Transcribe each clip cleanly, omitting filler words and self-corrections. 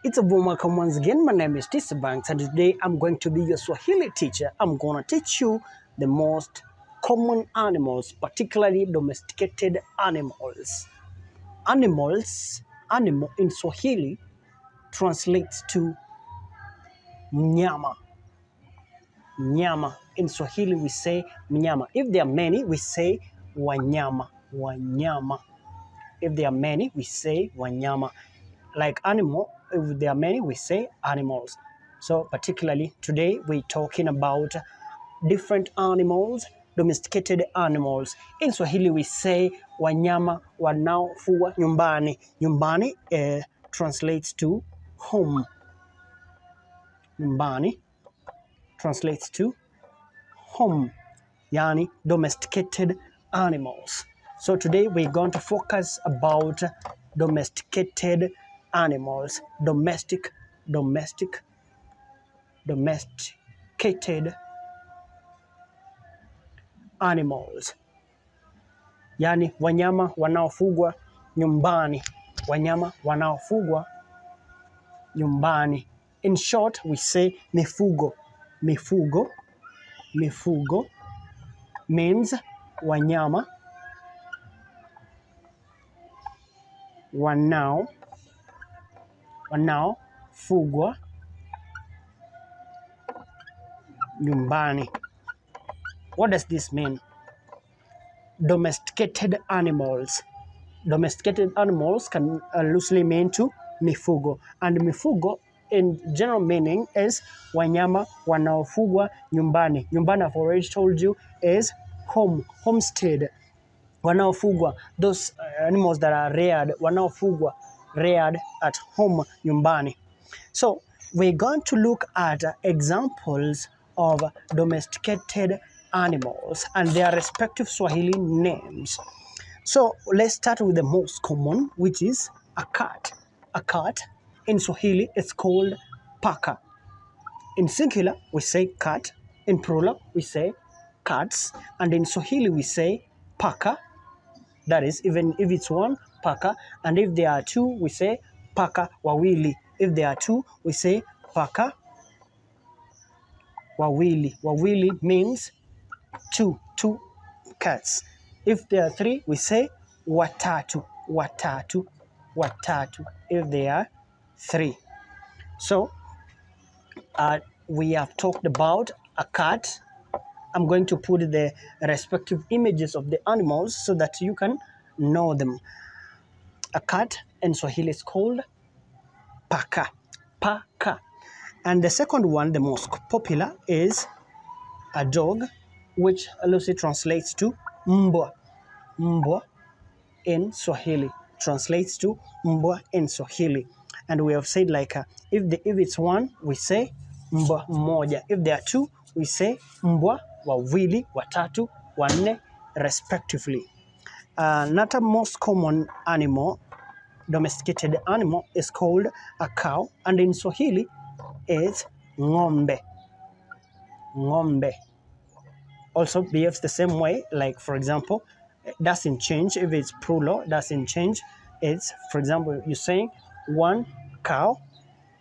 It's a warm welcome once again. My name is Tisa Banks, and today I'm going to be your Swahili teacher. I'm going to teach you the most common animals, particularly domesticated animals. Animal in Swahili translates to mnyama. Mnyama. In Swahili we say mnyama. If there are many, we say wanyama. Wanyama. If there are many, we say wanyama. Like animal, if there are many, we say animals. So particularly today, we're talking about different animals, domesticated animals. In Swahili, we say wanyama wanaofugwa nyumbani. Nyumbani translates to home. Nyumbani translates to home. Yani domesticated animals. So today we're going to focus about domesticated animals. Domesticated animals. Yani wanyama wanaofugwa nyumbani. Wanyama wanaofugwa nyumbani. In short, we say mifugo. Mifugo. Mifugo means wanyama wanaofugwa nyumbani. What does this mean? Domesticated animals. Domesticated animals can loosely mean to mifugo. And mifugo in general meaning is wanyama wanaofugwa nyumbani. Nyumbani, I've already told you, is home, homestead. Wanaofugwa, those animals that are reared, wanaofugwa, reared at home, nyumbani. So we're going to look at examples of domesticated animals and their respective Swahili names. So let's start with the most common, which is a cat. A cat in Swahili is called paka. In singular, we say cat. In plural, we say cats. And in Swahili, we say paka. That is, even if it's one, paka. And if there are two, we say paka wawili. If there are two, we say paka wawili. Wawili means two cats. If there are three, we say watatu. Watatu. Watatu. If there are three. So, we have talked about a cat. I'm going to put the respective images of the animals so that you can know them. A cat in Swahili is called paka. Paka. And the second one, the most popular, is a dog, which loosely translates to mbwa. Mbwa in Swahili translates to mbwa in Swahili. And we have said like if it's one, we say mbwa moja. If there are two, we say mbwa wawili, watatu, wanne, respectively. Another most common animal, domesticated animal, is called a cow, and in Swahili is ng'ombe. Ng'ombe also behaves the same way. Like, for example, doesn't change. If it's plural, doesn't change. It's, for example, you're saying one cow.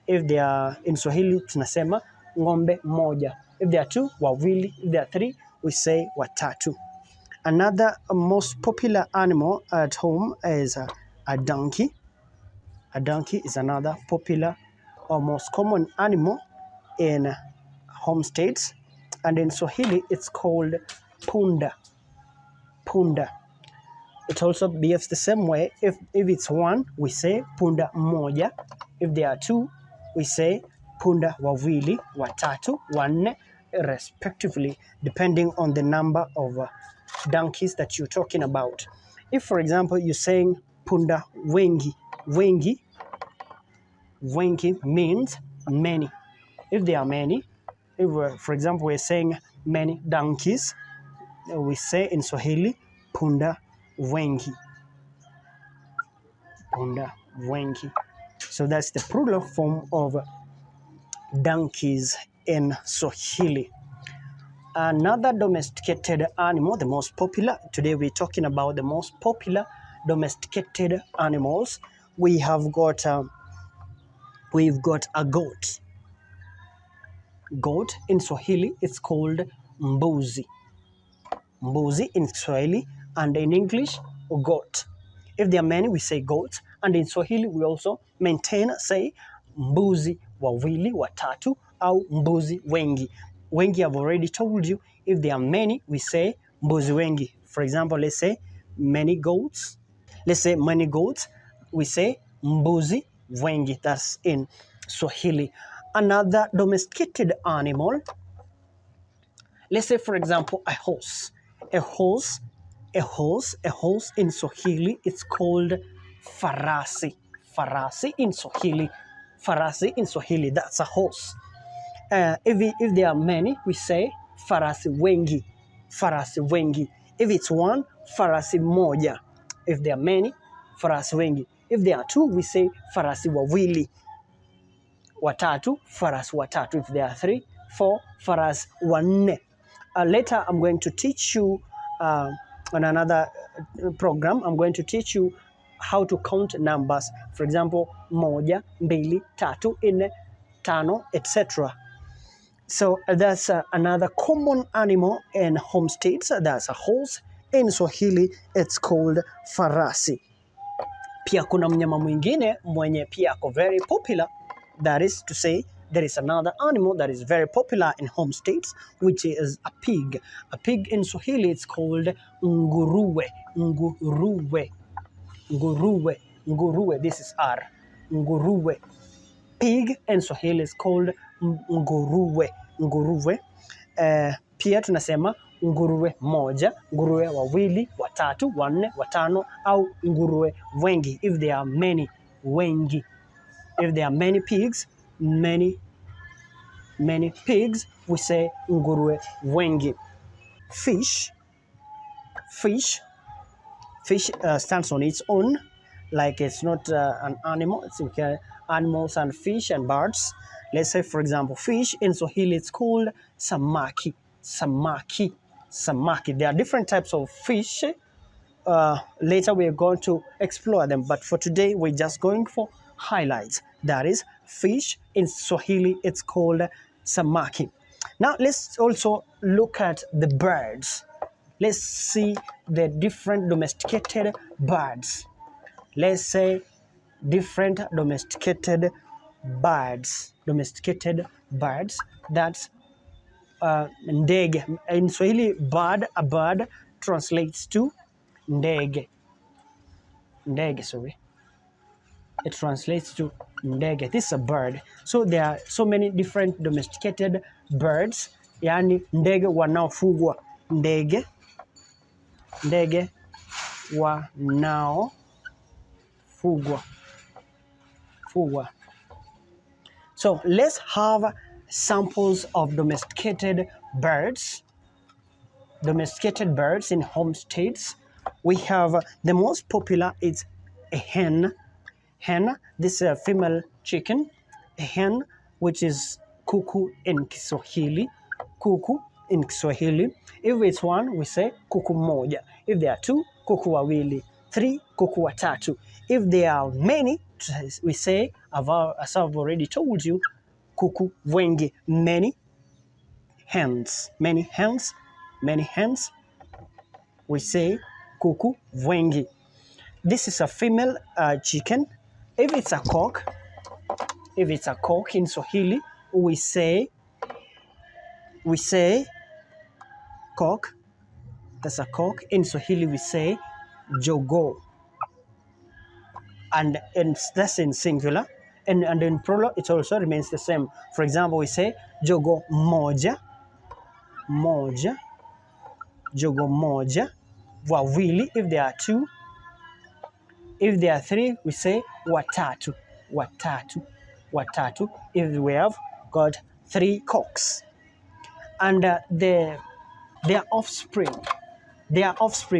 If they are in Swahili, tunasema ng'ombe moja. If there are two, wawili. If there are three, we say watatu. Another most popular animal at home is a donkey. A donkey is another popular or most common animal in homesteads. And in Swahili, it's called punda. Punda. It also behaves the same way. If it's one, we say punda moja. If there are two, we say punda wawili, watatu, wanne, respectively, depending on the number of donkeys that you're talking about. If, for example, you're saying punda wengi, wengi means many. If there are many, if for example we're saying many donkeys, we say in Swahili punda wengi. Punda wengi. So that's the plural form of donkeys in Swahili. Another domesticated animal, the most popular. Today we're talking about the most popular domesticated animals. We have got we've got a goat. Goat in Swahili, it's called mbuzi. Mbuzi in Swahili, and in English, goat. If there are many, we say goat, and in Swahili, we also say mbuzi wawili, watatu, au mbuzi wengi. Wengi, I've already told you. If there are many, we say mbuzi wengi. For example, let's say many goats. Let's say many goats, we say mbuzi wengi. That's in Swahili. Another domesticated animal, let's say, for example, a horse. A horse in Swahili, it's called farasi. Farasi in Swahili. Farasi in Swahili, that's a horse. If there are many, we say farasi wengi. Farasi wengi. If it's one, farasi moja. If there are many, farasi wengi. If there are two, we say farasi wawili. Watatu, farasi watatu. If there are three, four, farasi wanne. Later, I'm going to teach you on another program. I'm going to teach you how to count numbers. For example, moja, mbili, tatu, nne, tano, etc. So that's another common animal in home states. That's a horse. In Swahili, it's called farasi. Pia kuna mnyama mwingine mwenye pia ako very popular. That is to say, there is another animal that is very popular in home states, which is a pig. A pig in Swahili, it's called nguruwe. Nguruwe. Nguruwe. Nguruwe. This is R. Nguruwe. Pig in Swahili is called nguruwe. Nguruwe. Pia tunasema nguruwe moja, nguruwe wawili, watatu, wanne, watano, au nguruwe wengi. If there are many, wengi. If there are many pigs, many pigs, we say nguruwe wengi. Fish stands on its own, like it's not an animal. It's animals and fish and birds. Let's say, for example, fish in Swahili, it's called samaki. Samaki. Samaki. There are different types of fish. Later, we are going to explore them, but for today, we're just going for highlights. That is, fish in Swahili, it's called samaki. Now, let's also look at the birds. Let's see the different domesticated birds. Let's say different domesticated birds. Domesticated birds. That's ndege. In Swahili, a bird translates to ndege. Ndege, sorry. It translates to ndege. This is a bird. So there are so many different domesticated birds. Yani ndege wanaofugwa. Ndege wanaofugwa. So let's have samples of domesticated birds. Domesticated birds in home states. We have the most popular is a hen. Hen, this is a female chicken. A hen, which is kuku in Kiswahili. Kuku in Kiswahili. If it's one, we say kuku moja. If there are two, kuku wawili. Three, kuku watatu. If there are many, we say, as I've already told you, kuku wengi. Many hens. Many hens. Many hens. We say kuku wengi. This is a female chicken. If it's a cock in Swahili, we say cock. That's a cock. In Swahili, we say jogoo. And that's in singular. And in plural, it also remains the same. For example, we say jogoo moja. Moja. Jogoo moja. Wawili, if there are two. If there are three, we say watatu. Watatu. Watatu. If we have got three cocks. And their offspring,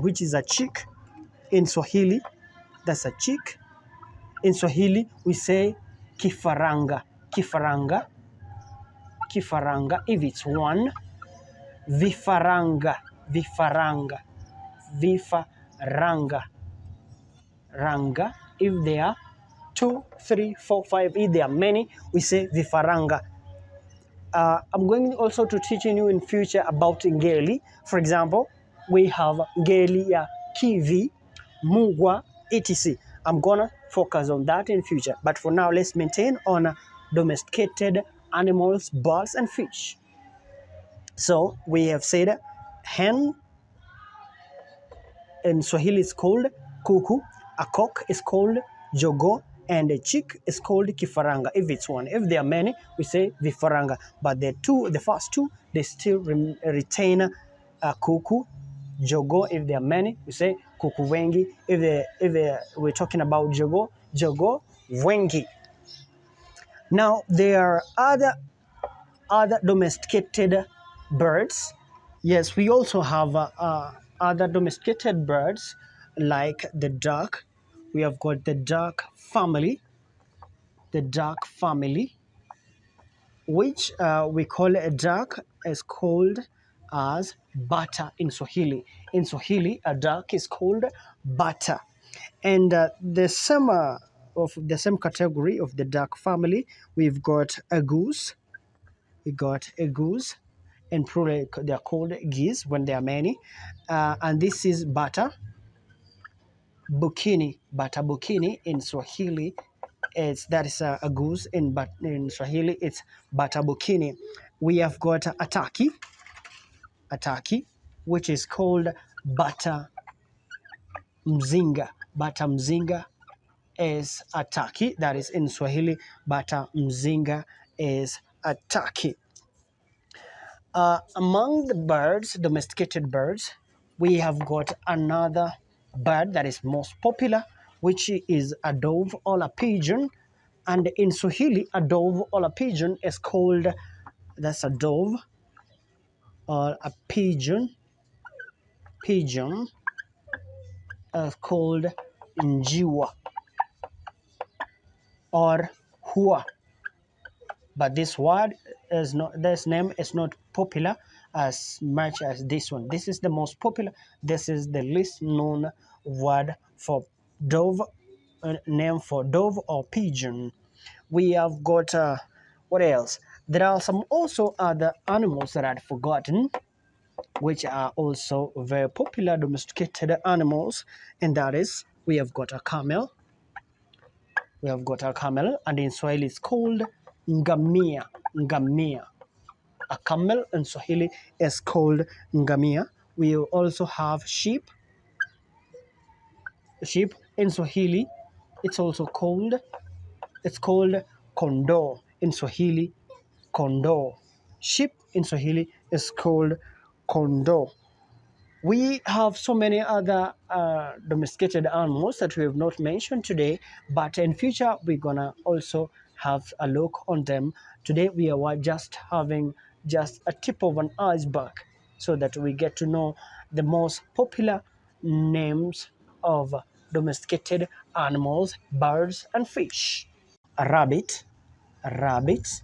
which is a chick in Swahili, that's a chick. In Swahili, we say kifaranga. Kifaranga. Kifaranga. If it's one, vifaranga. Vifaranga. Vifaranga. Ranga. If they are 2, 3, 4, 5. If there are many, we say vifaranga. I'm going also to teaching you in future about ngeli. For example, we have ngeli ya kivi, mugwa, etc. I'm gonna focus on that in future. But for now, let's maintain on domesticated animals, birds, and fish. So we have said hen in Swahili is called kuku, a cock is called jogo, and a chick is called kifaranga. If it's one, if there are many, we say vifaranga. But the first two, they still retain kuku, jogo. If there are many, we say kuku wengi. We're talking about jogo, jogo wengi. Now there are other domesticated birds. Yes, we also have other domesticated birds like the duck. We have got the duck family, which we call a duck is called as bata in Swahili. In Swahili, a duck is called bata. And of the same category of the duck family, we've got a goose. We got a goose, and probably they're called geese when there are many. And this is bata bukini. Bata bukini in Swahili, that is a goose. In Swahili, it's bata bukini. We have got ataki, which is called bata mzinga. Bata mzinga is ataki. That is in Swahili. Bata mzinga is ataki. Among the birds, domesticated birds, we have got another bird that is most popular, which is a dove or a pigeon. And in Swahili, a dove or a pigeon is called, that's a dove or a pigeon, called njiwa or hua. But this name is not popular as much as this one. This is the most popular. This is the least known word for dove, name for dove or pigeon. We have got what else? There are some also other animals that I'd forgotten, which are also very popular domesticated animals, and that is we have got a camel. We have got a camel, and in Swahili it's called ngamia. Ngamia. A camel in Swahili is called ngamia. We also have sheep. Sheep in Swahili, it's called kondoo. In Swahili, kondoo. Sheep in Swahili is called kondoo. We have so many other domesticated animals that we have not mentioned today, but in future we're gonna also have a look on them. Today we are just having just a tip of an iceberg so that we get to know the most popular names of domesticated animals, birds, and fish. A rabbit, rabbit.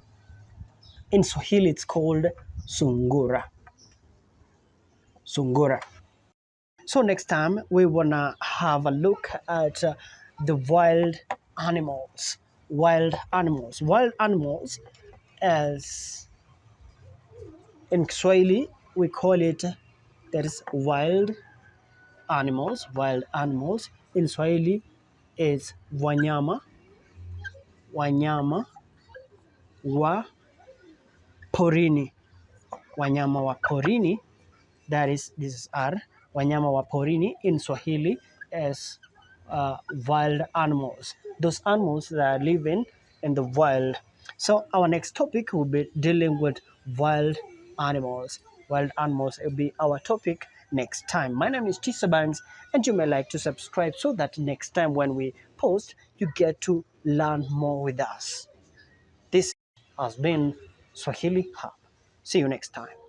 In Swahili it's called sungura. Sungura. So next time we wanna have a look at the wild animals. Wild animals. Wild animals, as in Swahili we call it, that is wild animals. Wild animals in Swahili is wanyama, wanyama wa porini. Wanyama wa porini, that is, this is R. Wanyama wa porini in Swahili is wild animals. Those animals that are living in the wild. So our next topic will be dealing with wild animals. Wild animals will be our topic next time. My name is Tisa Banks, and you may like to subscribe so that next time when we post, you get to learn more with us. This has been Swahili Hub. See you next time.